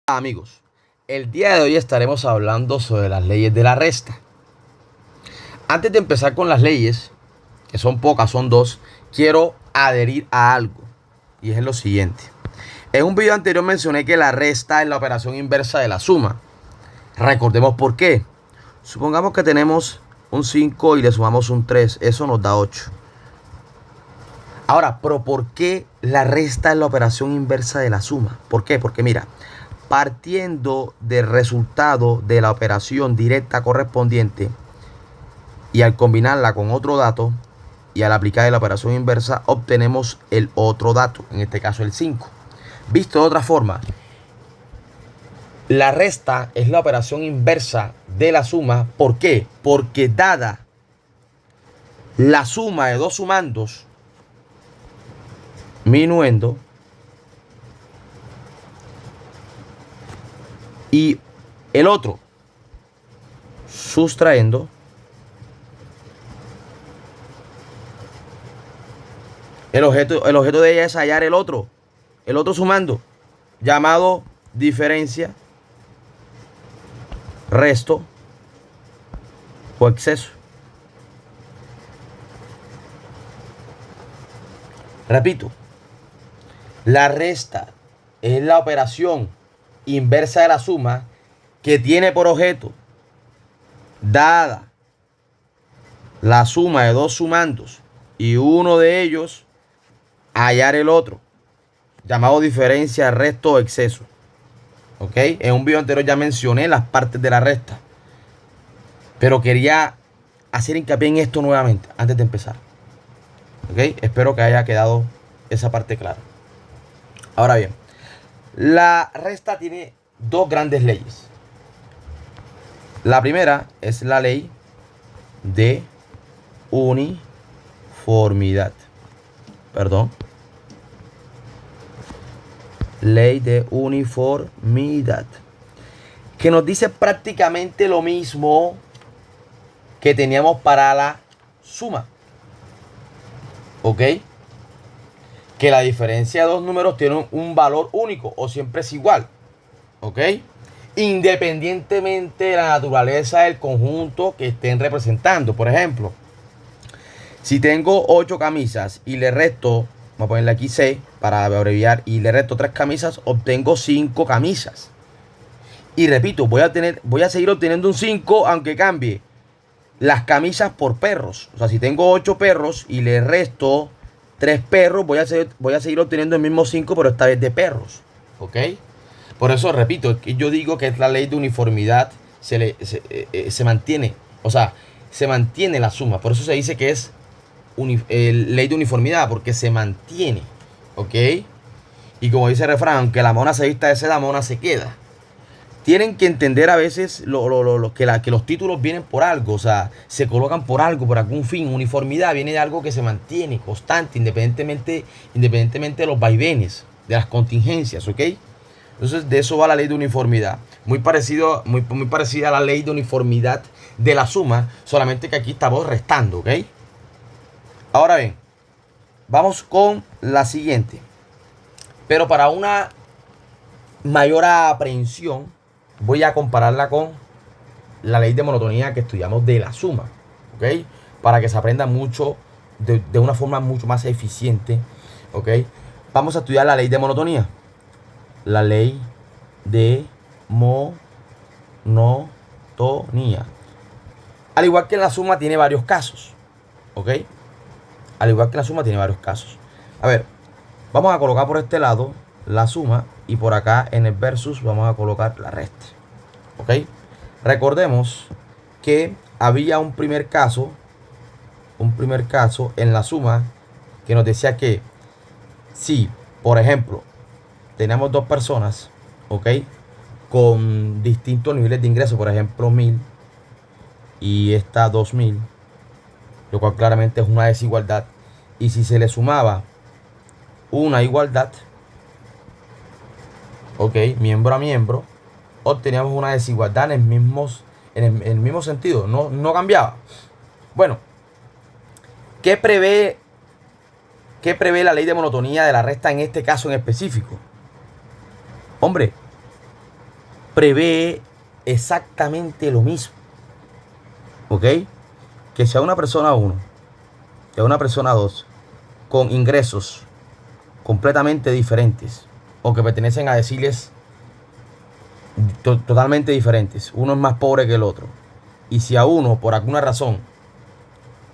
Amigos, el día de hoy estaremos hablando sobre las leyes de la resta. Antes de empezar con las leyes, que son pocas, son dos, quiero adherir a algo, y es lo siguiente. En un video anterior mencioné que la resta es la operación inversa de la suma. Recordemos por qué. Supongamos que tenemos un 5 y le sumamos un 3, eso nos da 8. Ahora, pero ¿por qué la resta es la operación inversa de la suma? ¿Por qué? Porque mira, partiendo del resultado de la operación directa correspondiente y al combinarla con otro dato y al aplicar la operación inversa obtenemos el otro dato, en este caso el 5. Visto de otra forma, la resta es la operación inversa de la suma. ¿Por qué? Porque dada la suma de dos sumandos minuendo y el otro sustrayendo, el objeto de ella es hallar el otro sumando, llamado diferencia, resto o exceso. Repito, la resta es la operación inversa de la suma que tiene por objeto, dada la suma de dos sumandos y uno de ellos, hallar el otro, llamado diferencia, resto o exceso. ¿Ok? En un video anterior ya mencioné las partes de la resta, pero quería hacer hincapié en esto nuevamente antes de empezar. ¿Ok? Espero que haya quedado esa parte clara. Ahora bien, la resta tiene dos grandes leyes. La primera es la ley de uniformidad. Ley de uniformidad, que nos dice prácticamente lo mismo que teníamos para la suma. ¿Ok? Que la diferencia de dos números tiene un valor único o siempre es igual. ¿Ok? Independientemente de la naturaleza del conjunto que estén representando. Por ejemplo, si tengo 8 camisas y le resto, vamos a ponerle aquí 6 para abreviar, y le resto 3 camisas, obtengo 5 camisas. Y repito, voy a seguir obteniendo un 5 aunque cambie las camisas por perros. O sea, si tengo 8 perros y le resto 3 perros, voy a seguir obteniendo el mismo 5, pero esta vez de perros. ¿Ok? Por eso, repito, yo digo que la ley de uniformidad se mantiene. O sea, se mantiene la suma. Por eso se dice que es ley de uniformidad, porque se mantiene. ¿Ok? Y como dice el refrán, aunque la mona se vista de seda, mona se queda. Tienen que entender a veces que los títulos vienen por algo, o sea, se colocan por algo, por algún fin. Uniformidad viene de algo que se mantiene constante, independientemente de los vaivenes, de las contingencias, ¿ok? Entonces, de eso va la ley de uniformidad. Muy parecida a la ley de uniformidad de la suma, solamente que aquí estamos restando, ¿ok? Ahora bien, vamos con la siguiente. Pero para una mayor aprehensión, voy a compararla con la ley de monotonía que estudiamos de la suma, ¿ok? Para que se aprenda mucho, de una forma mucho más eficiente, ¿ok? Vamos a estudiar la ley de monotonía. La ley de monotonía. Al igual que la suma tiene varios casos, ¿ok? Al igual que la suma tiene varios casos. A ver, vamos a colocar por este lado la suma y por acá en el versus vamos a colocar la resta. ¿Ok? Recordemos que había un primer caso en la suma que nos decía que si, por ejemplo, tenemos dos personas, ¿ok? Con distintos niveles de ingreso, por ejemplo 1000 y esta 2000, lo cual claramente es una desigualdad. Y si se le sumaba una igualdad, ok, miembro a miembro, obteníamos una desigualdad en el mismo sentido, no cambiaba. Bueno, ¿qué prevé la ley de monotonía de la resta en este caso en específico? Hombre, prevé exactamente lo mismo. ¿Ok? Que sea una persona 1, que sea una persona 2, con ingresos completamente diferentes, o que pertenecen a deciles totalmente diferentes. Uno es más pobre que el otro. Y si a uno, por alguna razón,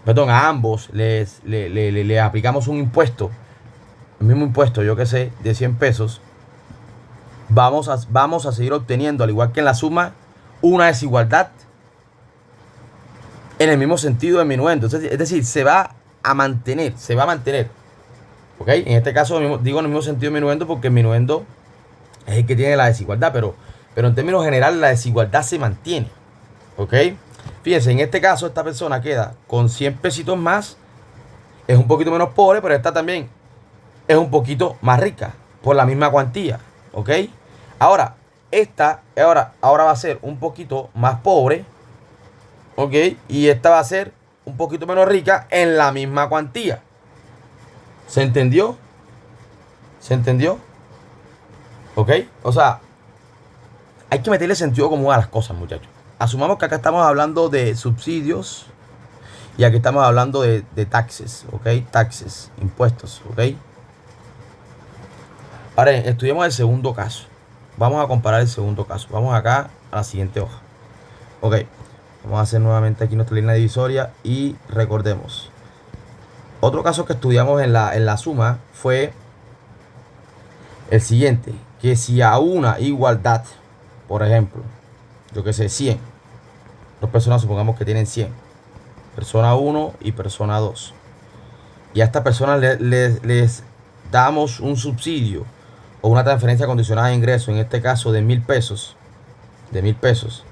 perdón, a ambos le aplicamos un impuesto, el mismo impuesto, yo que sé, de 100 pesos, vamos a seguir obteniendo, al igual que en la suma, una desigualdad en el mismo sentido de minuendo. Es decir, se va a mantener. ¿Ok? En este caso digo en el mismo sentido de minuendo porque el minuendo es el que tiene la desigualdad, pero en términos generales la desigualdad se mantiene. ¿Ok? Fíjense, en este caso esta persona queda con 100 pesitos más, es un poquito menos pobre, pero esta también es un poquito más rica por la misma cuantía. ¿Ok? Ahora, esta ahora va a ser un poquito más pobre. ¿Ok? Y esta va a ser un poquito menos rica en la misma cuantía. ¿Se entendió? ¿Se entendió? ¿Ok? O sea, hay que meterle sentido común a las cosas, muchachos. Asumamos que acá estamos hablando de subsidios y aquí estamos hablando de taxes, ¿ok? Taxes, impuestos, ¿ok? Ahora, estudiamos el segundo caso. Vamos a comparar el segundo caso. Vamos acá a la siguiente hoja. Ok, vamos a hacer nuevamente aquí nuestra línea divisoria y recordemos. Otro caso que estudiamos en la suma fue el siguiente. Que si a una igualdad, por ejemplo, yo que sé, 100. Dos personas supongamos que tienen 100. Persona 1 y persona 2. Y a estas personas les damos un subsidio o una transferencia condicionada de ingreso, en este caso de 1000 pesos. De 1000 pesos.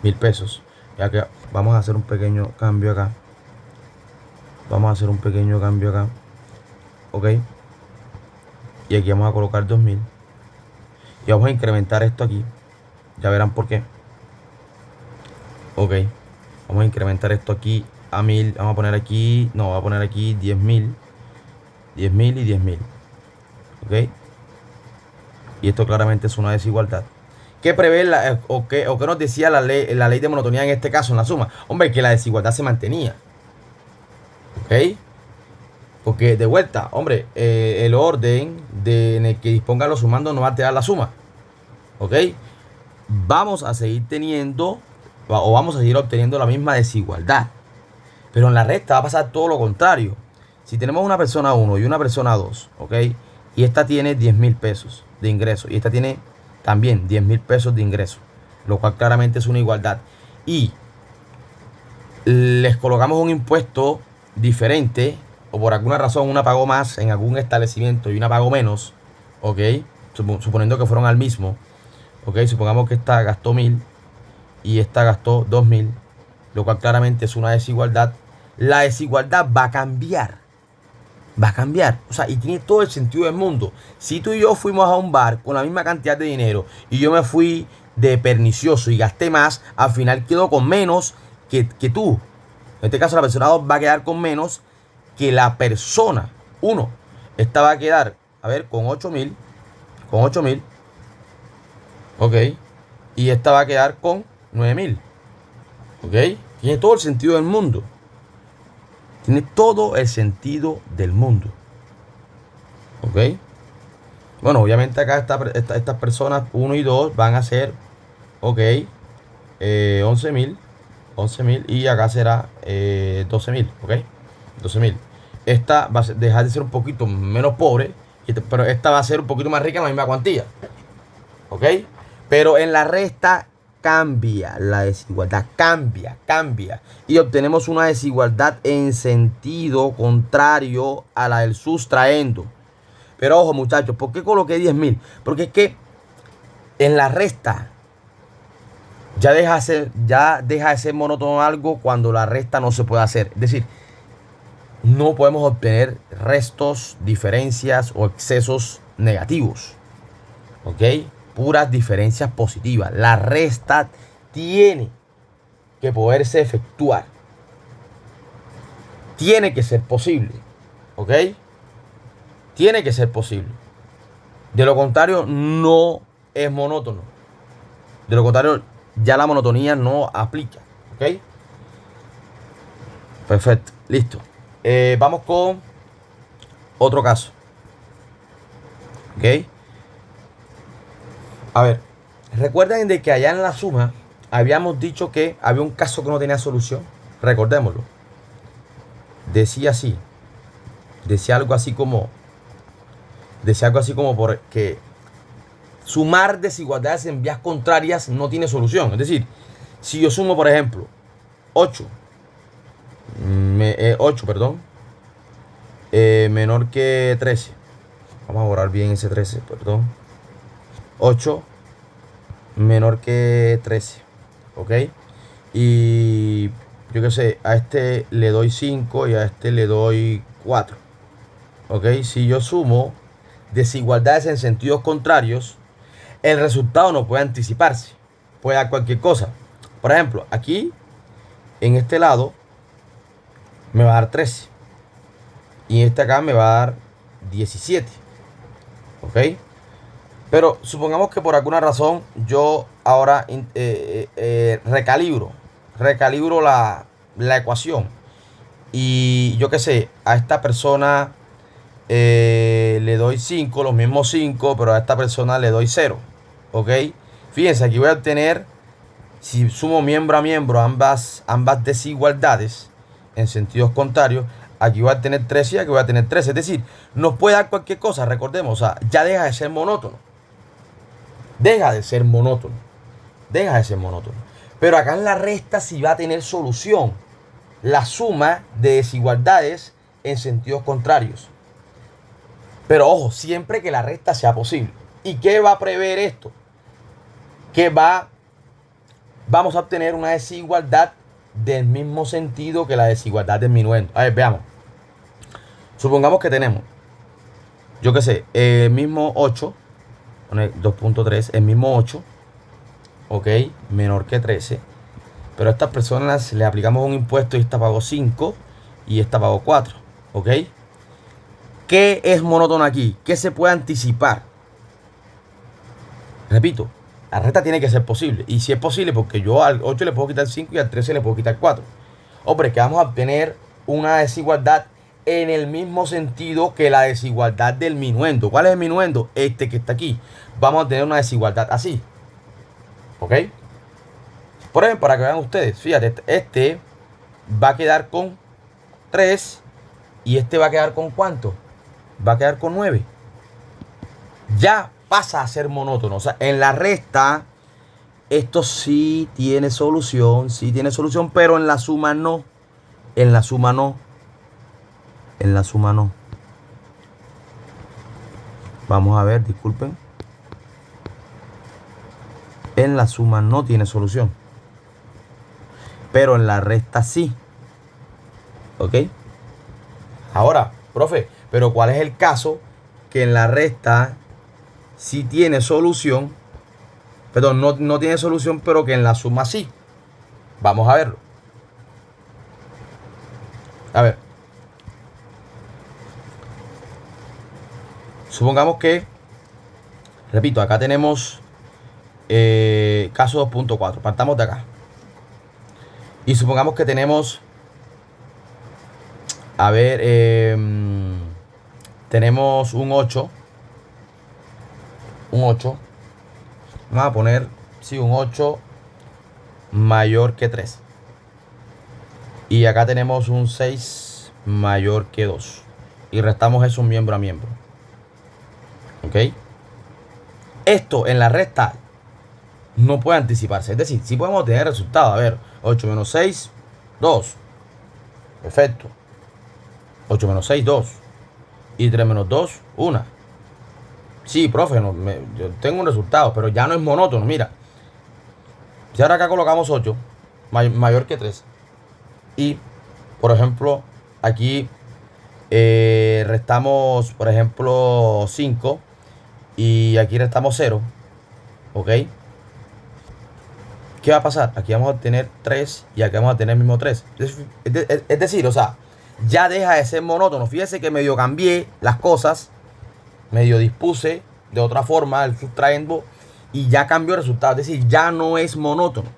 1000 pesos. Ya que vamos a hacer un pequeño cambio acá. Vamos a hacer un pequeño cambio acá. Ok. Y aquí vamos a colocar 2000. Y vamos a incrementar esto aquí. Ya verán por qué. Ok. Vamos a incrementar esto aquí a 1000. Vamos a poner aquí. No, voy a poner aquí 10.000. 10.000 y 10.000. Ok. Y esto claramente es una desigualdad. ¿Qué prevé o qué nos decía la ley de monotonía en este caso, en la suma? Hombre, que la desigualdad se mantenía. ¿Ok? Porque de vuelta, hombre, el orden en el que dispongan los sumandos no va a alterar la suma. ¿Ok? Vamos a seguir teniendo o vamos a seguir obteniendo la misma desigualdad. Pero en la resta va a pasar todo lo contrario. Si tenemos una persona 1 y una persona 2, ¿ok? Y esta tiene 10.000 pesos de ingreso y esta tiene también 10.000 pesos de ingreso, lo cual claramente es una igualdad. Y les colocamos un impuesto diferente, o por alguna razón una pagó más en algún establecimiento y una pagó menos, ¿ok? Suponiendo que fueron al mismo, ¿ok? Supongamos que esta gastó 1000 y esta gastó 2000, lo cual claramente es una desigualdad. La desigualdad va a cambiar. Va a cambiar. O sea, y tiene todo el sentido del mundo. Si tú y yo fuimos a un bar con la misma cantidad de dinero y yo me fui de pernicioso y gasté más, al final quedo con menos que tú. En este caso, la persona 2 va a quedar con menos que la persona 1. Esta va a quedar, a ver, con 8000. Con 8000. Ok. Y esta va a quedar con 9000. Ok. Tiene todo el sentido del mundo. Tiene todo el sentido del mundo. ¿Ok? Bueno, obviamente acá estas personas 1 y 2 van a ser, ok, 11.000. 11.000 y acá será 12.000, ¿ok? 12.000. Esta va a dejar de ser un poquito menos pobre, pero esta va a ser un poquito más rica en la misma cuantía. ¿Ok? Pero en la resta cambia la desigualdad, cambia. Y obtenemos una desigualdad en sentido contrario a la del sustraendo. Pero ojo, muchachos, ¿por qué coloqué 10.000? Porque es que en la resta ya deja de ser monótono algo cuando la resta no se puede hacer. Es decir, no podemos obtener restos, diferencias o excesos negativos. ¿Ok? Puras diferencias positivas. La resta tiene que poderse efectuar. Tiene que ser posible. ¿Ok? Tiene que ser posible. De lo contrario, no es monótono. De lo contrario, ya la monotonía no aplica. ¿Ok? Perfecto, listo. Vamos con otro caso. ¿Ok? A ver, recuerden de que allá en la suma habíamos dicho que había un caso que no tenía solución. Recordémoslo. Decía así. Decía algo así como porque sumar desigualdades en vías contrarias no tiene solución. Es decir, si yo sumo, por ejemplo, 8, 8, perdón, menor que 13. Vamos a borrar bien ese 13, perdón. 8 menor que 13. ¿Ok? Y yo qué sé, a este le doy 5 y a este le doy 4. ¿Ok? Si yo sumo desigualdades en sentidos contrarios, el resultado no puede anticiparse. Puede dar cualquier cosa. Por ejemplo, aquí, en este lado, me va a dar 13. Y este acá me va a dar 17. ¿Ok? Pero supongamos que por alguna razón yo ahora recalibro la ecuación. Y yo qué sé, a esta persona le doy 5, los mismos 5, pero a esta persona le doy 0. ¿Ok? Fíjense, aquí voy a obtener, si sumo miembro a miembro ambas desigualdades en sentidos contrarios, aquí voy a tener 13 y aquí voy a tener 13. Es decir, nos puede dar cualquier cosa, recordemos, o sea, ya deja de ser monótono. Deja de ser monótono. Pero acá en la resta sí va a tener solución. La suma de desigualdades en sentidos contrarios. Pero ojo, siempre que la resta sea posible. ¿Y qué va a prever esto? Que vamos a obtener una desigualdad del mismo sentido que la desigualdad del minuendo. A ver, veamos. Supongamos que tenemos, yo qué sé, el mismo 8, 2.3, el mismo 8, ok, menor que 13. Pero a estas personas le aplicamos un impuesto y esta pagó 5 y esta pagó 4, ok. ¿Qué es monótono aquí? ¿Qué se puede anticipar? Repito, la resta tiene que ser posible. Y si es posible, porque yo al 8 le puedo quitar 5 y al 13 le puedo quitar 4. Hombre, que vamos a obtener una desigualdad en el mismo sentido que la desigualdad del minuendo. ¿Cuál es el minuendo? Este que está aquí. Vamos a tener una desigualdad así. ¿Ok? Por ejemplo, para que vean ustedes, fíjate, este va a quedar con 3 y este va a quedar con ¿cuánto? Va a quedar con 9. Ya pasa a ser monótono. O sea, en la resta, esto sí tiene solución, pero en la suma no. En la suma no. Vamos a ver, disculpen. En la suma no tiene solución. Pero en la resta sí. ¿Ok? Ahora, profe, pero ¿cuál es el caso que en la resta sí tiene solución? Perdón, no tiene solución, pero que en la suma sí. Vamos a verlo. A ver. Supongamos que, repito, acá tenemos caso 2.4. Partamos de acá. Y supongamos que tenemos, a ver, tenemos un 8. Vamos a poner, sí, un 8 mayor que 3. Y acá tenemos un 6 mayor que 2. Y restamos eso miembro a miembro. ¿Ok? Esto en la resta no puede anticiparse. Es decir, sí podemos tener resultados. A ver, 8 menos 6, 2. Perfecto. 8 menos 6, 2. Y 3 menos 2, 1. Sí, profe, yo tengo un resultado, pero ya no es monótono. Mira, si ahora acá colocamos 8, mayor que 3. Y, por ejemplo, aquí restamos, por ejemplo, 5. Y aquí restamos 0. ¿Ok? ¿Qué va a pasar? Aquí vamos a obtener 3 y aquí vamos a tener el mismo 3. Es decir, o sea, ya deja de ser monótono. Fíjese que medio cambié las cosas, medio dispuse de otra forma el subtrayendo y ya cambió el resultado. Es decir, ya no es monótono.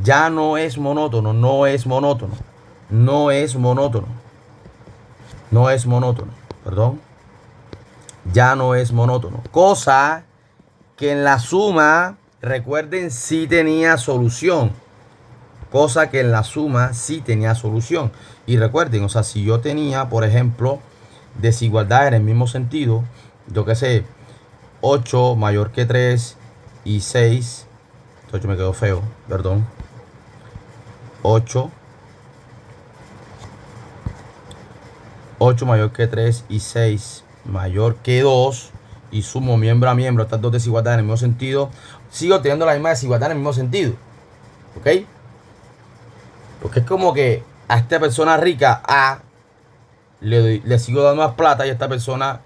Ya no es monótono, no es monótono. No es monótono. No es monótono, perdón. Ya no es monótono. Cosa que en la suma, recuerden, sí tenía solución. Cosa que en la suma sí tenía solución. Y recuerden, o sea, si yo tenía, por ejemplo, desigualdad en el mismo sentido, yo qué sé, 8 mayor que 3 y 6. 8 me quedó feo, perdón. 8 mayor que 3 y 6 mayor que 2 y sumo miembro a miembro estas dos desigualdades en el mismo sentido, sigo teniendo la misma desigualdad en el mismo sentido. ¿Ok? Porque es como que a esta persona rica A le sigo dando más plata y a esta persona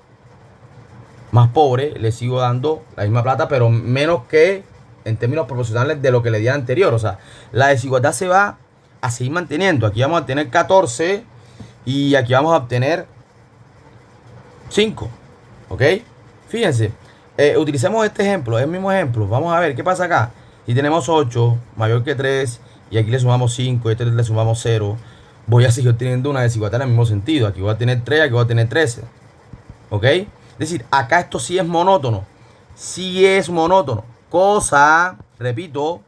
más pobre le sigo dando la misma plata, pero menos que en términos proporcionales de lo que le di anterior. O sea, la desigualdad se va a seguir manteniendo. Aquí vamos a tener 14 y aquí vamos a obtener 5. ¿Ok? Fíjense, utilicemos este ejemplo, es el mismo ejemplo. Vamos a ver qué pasa acá. Si tenemos 8 mayor que 3 y aquí le sumamos 5 y este le sumamos 0, voy a seguir teniendo una desigualdad en el mismo sentido. Aquí voy a tener 3, aquí voy a tener 13. ¿Ok? Es decir, acá esto sí es monótono. Sí es monótono. Cosa, repito,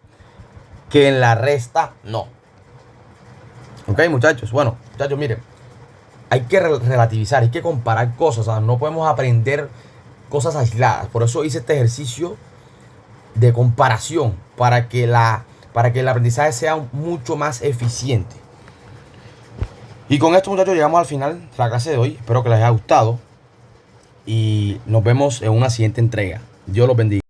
que en la resta no. ¿Ok, muchachos? Bueno, muchachos, miren. Hay que relativizar, hay que comparar cosas. O sea, no podemos aprender cosas aisladas. Por eso hice este ejercicio de comparación. Para que el aprendizaje sea mucho más eficiente. Y con esto, muchachos, llegamos al final de la clase de hoy. Espero que les haya gustado. Y nos vemos en una siguiente entrega. Dios los bendiga.